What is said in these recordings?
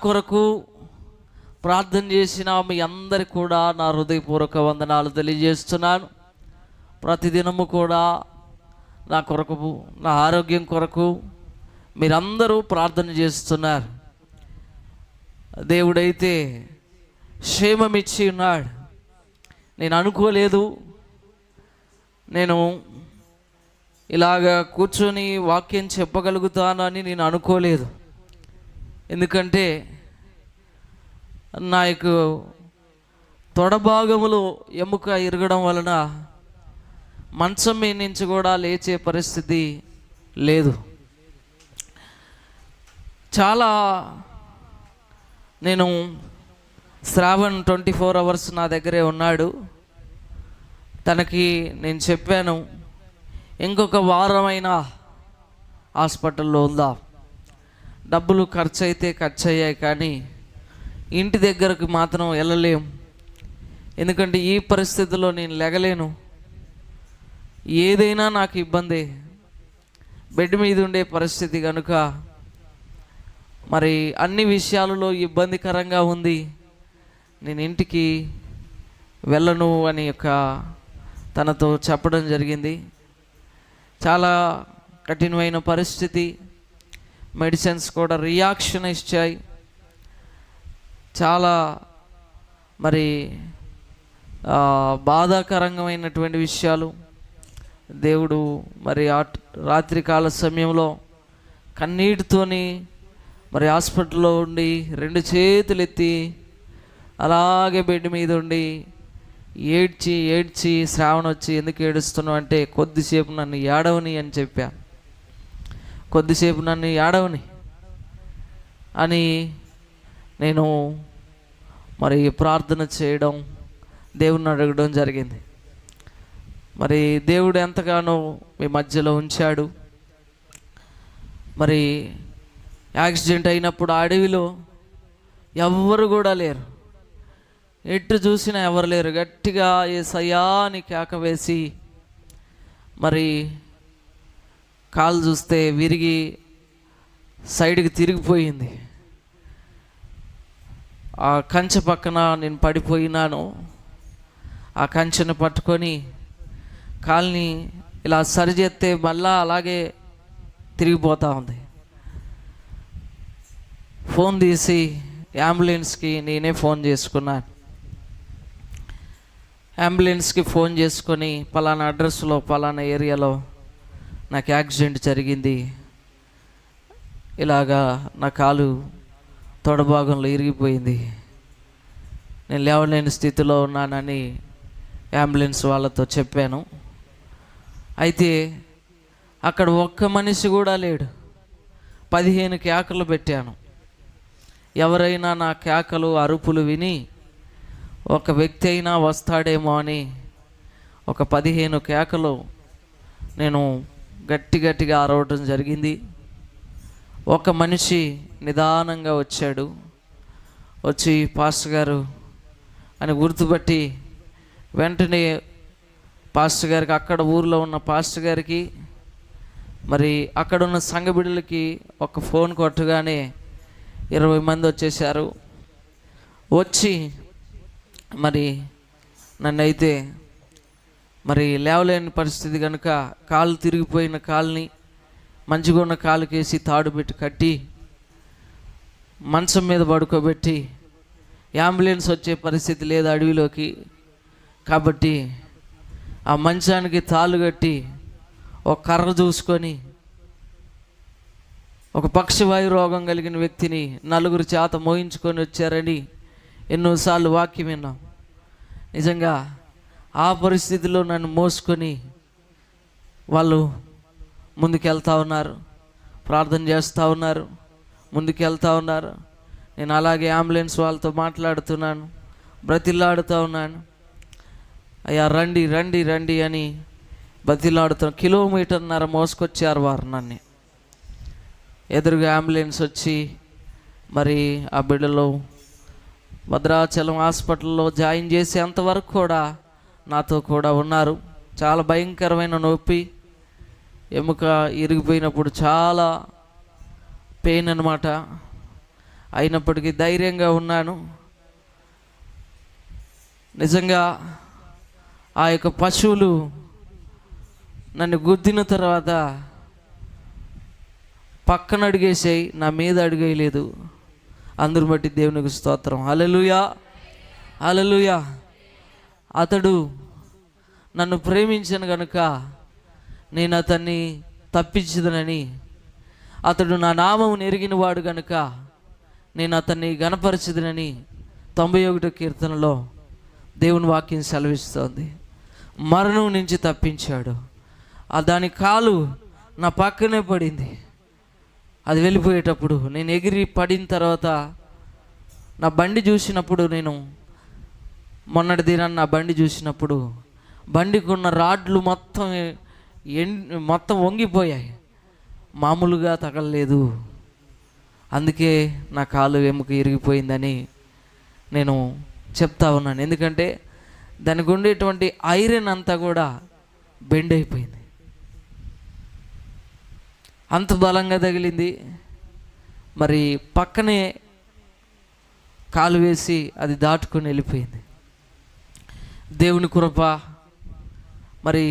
కొరకు ప్రార్థన చేసిన మీ అందరికి కూడా నా హృదయపూర్వక వందనాలు తెలియజేస్తున్నాను. ప్రతిదినము కూడా నా కొరకు, నా ఆరోగ్యం కొరకు మీరందరూ ప్రార్థన చేస్తున్నారు. దేవుడైతే క్షేమం ఇచ్చి ఉన్నాడు. నేను అనుకోలేదు, నేను ఇలాగా కూర్చొని వాక్యం చెప్పగలుగుతాను అని నేను అనుకోలేదు. ఎందుకంటే నా యొక్క తొడభాగములో ఎముక ఇరగడం వలన మంచం మీద నుంచి కూడా లేచే పరిస్థితి లేదు. చాలా నేను శ్రావణ్ 24 hours నా దగ్గరే ఉన్నాడు. తనకి నేను చెప్పాను, ఇంకొక వారమైనా హాస్పిటల్లో ఉందా, డబ్బులు ఖర్చు అయితే ఖర్చు అయ్యాయి కానీ ఇంటి దగ్గరకు మాత్రం వెళ్ళలేం. ఎందుకంటే ఈ పరిస్థితుల్లో నేను లెగలేను, ఏదైనా నాకు ఇబ్బంది, బెడ్ మీద ఉండే పరిస్థితి కనుక మరి అన్ని విషయాలలో ఇబ్బందికరంగా ఉంది, నేను ఇంటికి వెళ్ళను అని తనతో చెప్పడం జరిగింది. చాలా కఠినమైన పరిస్థితి, మెడిసిన్స్ కూడా రియాక్షన్ ఇచ్చాయి. చాలా మరి బాధాకరమైనటువంటి విషయాలు. దేవుడు మరి రాత్రికాల సమయంలో కన్నీటితోని మరి హాస్పిటల్లో ఉండి 2 చేతులు ఎత్తి అలాగే బెడ్ మీద ఉండి ఏడ్చి శ్రావణ్ వచ్చి ఎందుకు ఏడుస్తున్నావు అంటే, కొద్దిసేపు నన్ను ఏడవని అని చెప్పా. కొద్దిసేపు నన్ను ఏడవని అని నేను మరి ప్రార్థన చేయడం, దేవుణ్ణి అడగడం జరిగింది. మరి దేవుడు ఎంతగానో మీ మధ్యలో ఉంచాడు. మరి యాక్సిడెంట్ అయినప్పుడు ఆ అడవిలో ఎవ్వరు కూడా లేరు, ఎటు చూసినా ఎవరు లేరు. గట్టిగా యేసయ్యా అని కేక వేసి మరి కాలు చూస్తే విరిగి సైడ్కి తిరిగిపోయింది. ఆ కంచె పక్కన నేను పడిపోయినాను. ఆ కంచెను పట్టుకొని కాల్ని ఇలా సరిచేస్తే మళ్ళా అలాగే తిరిగిపోతూ ఉంది. ఫోన్ తీసి అంబులెన్స్కి నేనే ఫోన్ చేసుకున్నాను. అంబులెన్స్కి ఫోన్ చేసుకొని పలానా అడ్రస్లో పలానా ఏరియాలో నాకు యాక్సిడెంట్ జరిగింది, ఇలాగా నా కాలు తొడభాగంలో ఇరిగిపోయింది, నేను లేవలేని స్థితిలో ఉన్నానని అంబులెన్స్ వాళ్ళతో చెప్పాను. అయితే అక్కడ ఒక్క మనిషి కూడా లేడు. 15 కేకలు పెట్టాను. ఎవరైనా నా కేకలు అరుపులు విని ఒక వ్యక్తి అయినా వస్తాడేమో అని ఒక 15 కేకలు నేను గట్టిగా అరవటం జరిగింది. ఒక మనిషి నిదానంగా వచ్చాడు. వచ్చి పాస్టర్ గారు అని గుర్తుపట్టి వెంటనే పాస్టర్ గారికి, అక్కడ ఊరిలో ఉన్న పాస్టర్ గారికి మరి అక్కడున్న సంఘ బిడ్డలకి ఒక ఫోన్ కొట్టగానే 20 మంది వచ్చేసారు. వచ్చి మరి నన్నైతే మరి లేవలేని పరిస్థితి కనుక కాలు తిరిగిపోయిన కాలుని మంచిగా ఉన్న కాలుకేసి తాడు పెట్టి కట్టి మంచం మీద పడుకోబెట్టి, అంబులెన్స్ వచ్చే పరిస్థితి లేదు అడవిలోకి కాబట్టి ఆ మంచానికి తాళ్ళు కట్టి ఒక కర్ర చూసుకొని ఒక పక్షవాయు రోగం కలిగిన వ్యక్తిని 4 చేత మోయించుకొని వచ్చారని ఎన్నోసార్లు వాక్యం విన్నాం. నిజంగా ఆ పరిస్థితిలో నన్ను మోసుకొని వాళ్ళు ముందుకెళ్తా ఉన్నారు, ప్రార్థన చేస్తూ ఉన్నారు, ముందుకెళ్తా ఉన్నారు. నేను అలాగే అంబులెన్స్ వాళ్ళతో మాట్లాడుతున్నాను, బ్రతిలాడుతూ ఉన్నాను. అయ్యా రండి రండి రండి అని బతిలాడుతున్న 1.5 కిలోమీటర్ మోసుకొచ్చారు వారు నన్ను. ఎదురుగా అంబులెన్స్ వచ్చి మరి ఆ బిడ్డలో భద్రాచలం హాస్పిటల్లో జాయిన్ చేసేంతవరకు కూడా నాతో కూడా ఉన్నారు. చాలా భయంకరమైన నొప్పి, ఎముక ఇరిగిపోయినప్పుడు చాలా పెయిన్ అన్నమాట. అయినప్పటికీ ధైర్యంగా ఉన్నాను. నిజంగా ఆ యొక్క పశువులు నన్ను గుద్దిన తర్వాత పక్కన అడిగేసాయి, నా మీద అడిగేయలేదు. అందరు బట్టి దేవునికి స్తోత్రం. హల్లెలూయా, హల్లెలూయా. అతడు నన్ను ప్రేమించను గనుక నేను అతన్ని తప్పించదనని, అతడు నా నామమును ఎరిగిన వాడు గనుక నేను అతన్ని గణపరచదనని 91వ కీర్తనలో దేవుని వాక్యం సెలవిస్తోంది. మరణం నుంచి తప్పించాడు. దాని కాలు నా పక్కనే పడింది. అది వెళ్ళిపోయేటప్పుడు నేను ఎగిరి పడిన తర్వాత నా బండి చూసినప్పుడు, నేను మొన్నటి దినాన్ని నా బండి చూసినప్పుడు బండికి ఉన్న రాడ్లు మొత్తం వంగిపోయాయి, మామూలుగా తగలలేదు. అందుకే నా కాలు ఎముక ఇరిగిపోయిందని నేను చెప్తా ఉన్నాను. ఎందుకంటే దానికి ఉండేటువంటి ఐరన్ అంతా కూడా బెండ్ అయిపోయింది, అంత బలంగా తగిలింది. మరి పక్కనే కాలు వేసి అది దాటుకొని వెళ్ళిపోయింది. దేవుని కృప. మరి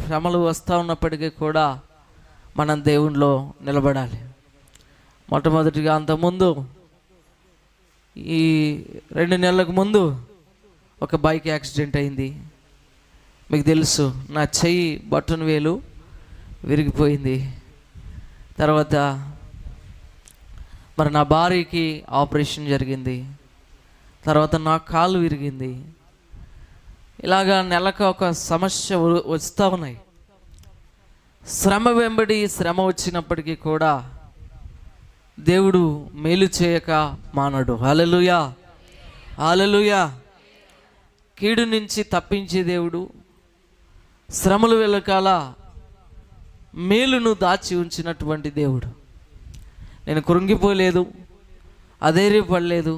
శ్రమలు వస్తూ ఉన్నప్పటికీ కూడా మనం దేవునిలో నిలబడాలి. మొట్టమొదటిగా అంతకుముందు ఈ 2 నెలలకు ముందు ఒక బైక్ యాక్సిడెంట్ అయింది. మీకు తెలుసు, నా చెయ్యి బటన్ వేలు విరిగిపోయింది. తర్వాత మరి నా భార్యకి ఆపరేషన్ జరిగింది. తర్వాత నా కాలు విరిగింది. ఇలాగా నెలకు ఒక సమస్య వస్తూ ఉన్నాయి. శ్రమ వెంబడి శ్రమ వచ్చినప్పటికీ కూడా దేవుడు మేలు చేయక మానడు. హల్లెలూయా, హల్లెలూయా. కీడు నుంచి తప్పించే దేవుడు, శ్రమలు వెనకాల మేలును దాచి ఉంచినటువంటి దేవుడు. నేను కృంగిపోలేదు, అధైర్యపడలేదు.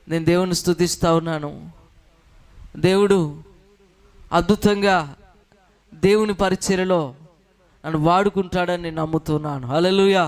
నేను దేవుని స్తుతిస్తూ ఉన్నాను. దేవుడు అద్భుతంగా దేవుని పరిచర్యలో నన్ను వాడుకుంటాడని నేను నమ్ముతున్నాను. హల్లెలూయా.